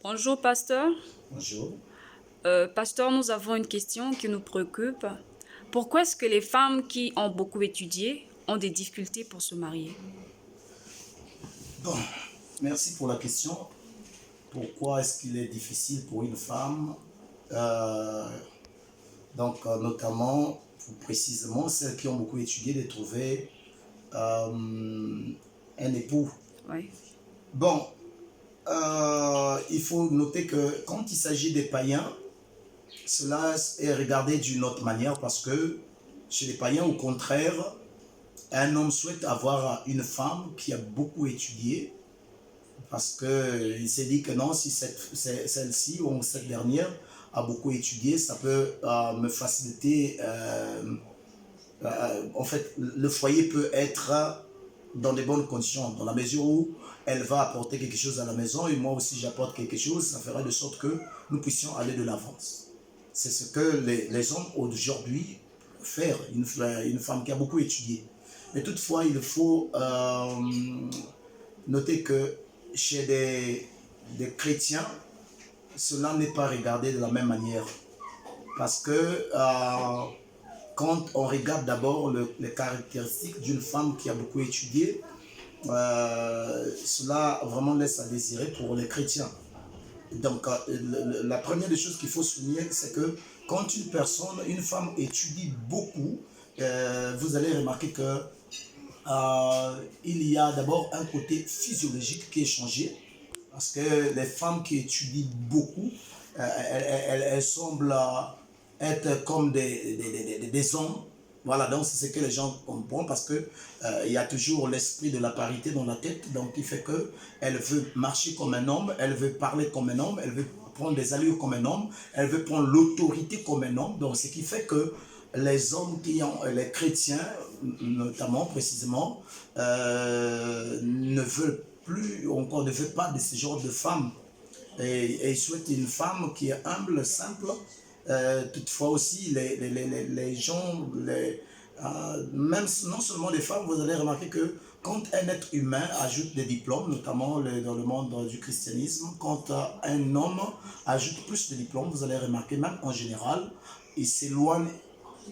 Bonjour, pasteur. Bonjour. Pasteur, nous avons une question qui nous préoccupe. Pourquoi est-ce que les femmes qui ont beaucoup étudié ont des difficultés pour se marier? Bon, merci pour la question. Pourquoi est-ce qu'il est difficile pour une femme, euh, notamment, précisément, celles qui ont beaucoup étudié, de trouver un époux? Oui, Bon, il faut noter que quand il s'agit des païens, cela est regardé d'une autre manière parce que chez les païens, au contraire, un homme souhaite avoir une femme qui a beaucoup étudié parce qu'il s'est dit que non, si celle-ci ou cette dernière a beaucoup étudié, ça peut me faciliter. En fait, le foyer peut être dans de bonnes conditions, dans la mesure où elle va apporter quelque chose à la maison et moi aussi j'apporte quelque chose, ça fera de sorte que nous puissions aller de l'avance. C'est ce que les hommes aujourd'hui faire, une femme qui a beaucoup étudié. Mais toutefois, il faut noter que chez des chrétiens, cela n'est pas regardé de la même manière. Parce que quand on regarde d'abord les caractéristiques d'une femme qui a beaucoup étudié, cela vraiment laisse à désirer pour les chrétiens. Donc, la première des choses qu'il faut souligner, c'est que quand une femme étudie beaucoup, vous allez remarquer que il y a d'abord un côté physiologique qui est changé, parce que les femmes qui étudient beaucoup, elles semblent être comme des hommes. Voilà, donc c'est ce que les gens comprennent parce que il y a toujours l'esprit de la parité dans la tête, donc qui fait que elle veut marcher comme un homme, elle veut parler comme un homme, elle veut prendre des allures comme un homme, elle veut prendre l'autorité comme un homme. Donc ce qui fait que les hommes qui ont, les chrétiens notamment précisément, ne veulent plus, encore ne veulent pas de ce genre de femme. Et ils souhaitent une femme qui est humble, simple. Toutefois aussi, les gens, même non seulement les femmes, vous allez remarquer que quand un être humain ajoute des diplômes, notamment dans le monde du christianisme, quand un homme ajoute plus de diplômes, vous allez remarquer même en général, il s'éloigne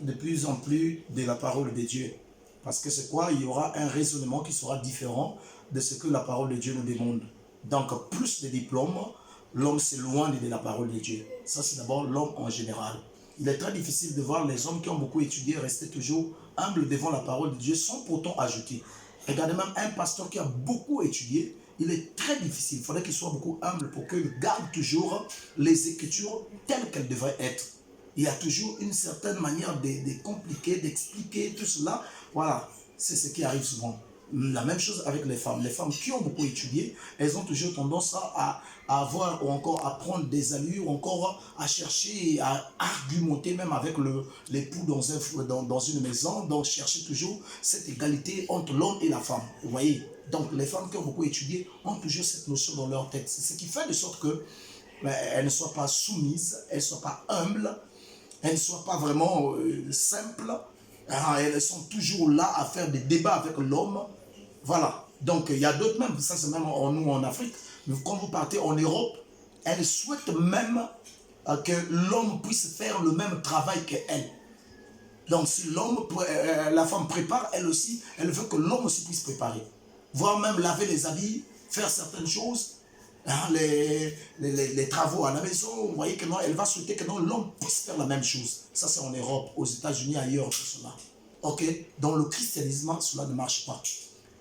de plus en plus de la parole de Dieu. Parce que c'est quoi? Il y aura un raisonnement qui sera différent de ce que la parole de Dieu nous demande. Donc, plus de diplômes, l'homme s'éloigne de la parole de Dieu. Ça, c'est d'abord l'homme en général. Il est très difficile de voir les hommes qui ont beaucoup étudié rester toujours humbles devant la parole de Dieu sans pourtant ajouter. Regardez même un pasteur qui a beaucoup étudié, il est très difficile. Il faudrait qu'il soit beaucoup humble pour qu'il garde toujours les Écritures telles qu'elles devraient être. Il y a toujours une certaine manière de compliquer, d'expliquer tout cela. Voilà, c'est ce qui arrive souvent. La même chose avec les femmes. Les femmes qui ont beaucoup étudié, elles ont toujours tendance à avoir ou encore à prendre des allures, ou encore à chercher, à argumenter même avec l'époux dans une maison, donc chercher toujours cette égalité entre l'homme et la femme. Vous voyez? Donc les femmes qui ont beaucoup étudié ont toujours cette notion dans leur tête. C'est ce qui fait de sorte que elles ne soient pas soumises, elles ne soient pas humbles, elles ne soient pas vraiment simples. Elles sont toujours là à faire des débats avec l'homme. Voilà. Donc, il y a d'autres même, ça c'est même nous en Afrique, mais quand vous partez en Europe, elles souhaitent même que l'homme puisse faire le même travail qu'elle. Donc, si la femme prépare, elle aussi, elle veut que l'homme aussi puisse préparer. Voire même laver les habits, faire certaines choses, les travaux à la maison, vous voyez que non, elle va souhaiter que l'homme puisse faire la même chose. Ça, c'est en Europe, aux États-Unis, ailleurs, tout cela. Ok? Dans le christianisme, cela ne marche pas.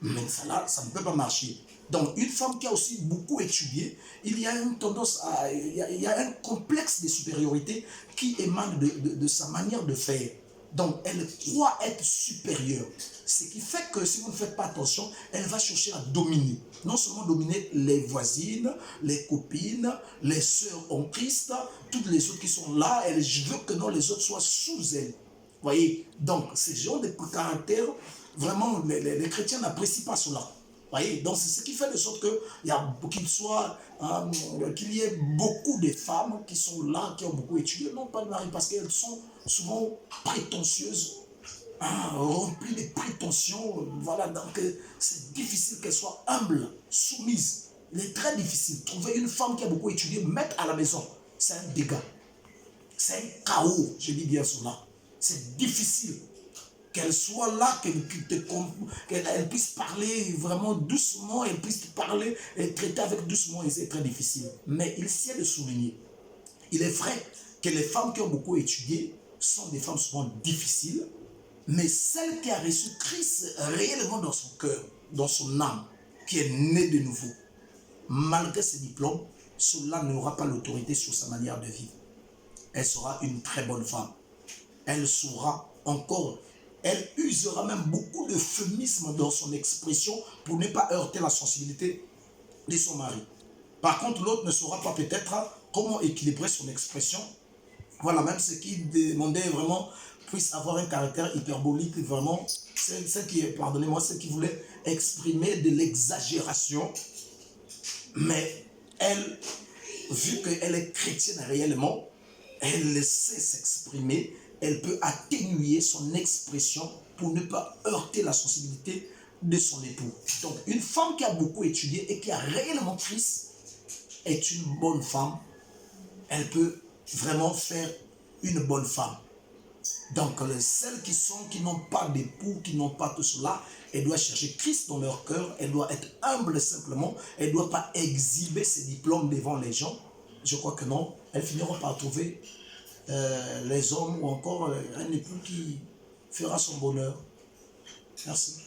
Mais ça ne peut pas marcher. Donc, une femme qui a aussi beaucoup étudié, il y a une tendance il y a un complexe de supériorité qui émane de sa manière de faire. Donc, elle croit être supérieure. Ce qui fait que si vous ne faites pas attention, elle va chercher à dominer. Non seulement dominer les voisines, les copines, les sœurs en Christ, toutes les autres qui sont là, elle veut que les autres soient sous elle. Vous voyez? Donc, ce genre de caractère, vraiment, les chrétiens n'apprécient pas cela. Voyez, donc c'est ce qui fait de sorte qu'il y ait beaucoup de femmes qui sont là, qui ont beaucoup étudié, non pas de mari, parce qu'elles sont souvent prétentieuses, remplies de prétentions. Voilà, donc c'est difficile qu'elles soient humbles, soumises. Il est très difficile. Trouver une femme qui a beaucoup étudié, mettre à la maison, c'est un dégât. C'est un chaos, je dis bien cela. C'est difficile. Qu'elle soit là, qu'elle puisse parler vraiment doucement, elle puisse parler et traiter avec doucement, et c'est très difficile. Mais il s'y est de souligner. Il est vrai que les femmes qui ont beaucoup étudié sont des femmes souvent difficiles, mais celle qui a reçu Christ réellement dans son cœur, dans son âme, qui est née de nouveau, malgré ses diplômes, cela n'aura pas l'autorité sur sa manière de vivre. Elle sera une très bonne femme. Elle saura encore, elle usera même beaucoup d'euphémisme dans son expression pour ne pas heurter la sensibilité de son mari. Par contre, l'autre ne saura pas peut-être comment équilibrer son expression. Voilà, même ce qui demandait vraiment puisse avoir un caractère hyperbolique, vraiment, c'est ce qui, pardonnez-moi, ce qui voulait exprimer de l'exagération. Mais elle, vu qu'elle est chrétienne réellement, elle sait s'exprimer, elle peut atténuer son expression pour ne pas heurter la sensibilité de son époux. Donc, une femme qui a beaucoup étudié et qui a réellement Christ est une bonne femme. Elle peut vraiment faire une bonne femme. Donc, celles qui n'ont pas d'époux, qui n'ont pas tout cela, elles doivent chercher Christ dans leur cœur, elles doivent être humbles simplement, elles ne doivent pas exhiber ses diplômes devant les gens. Je crois que non, elles finiront par trouver les hommes ou encore un époux qui fera son bonheur. Merci.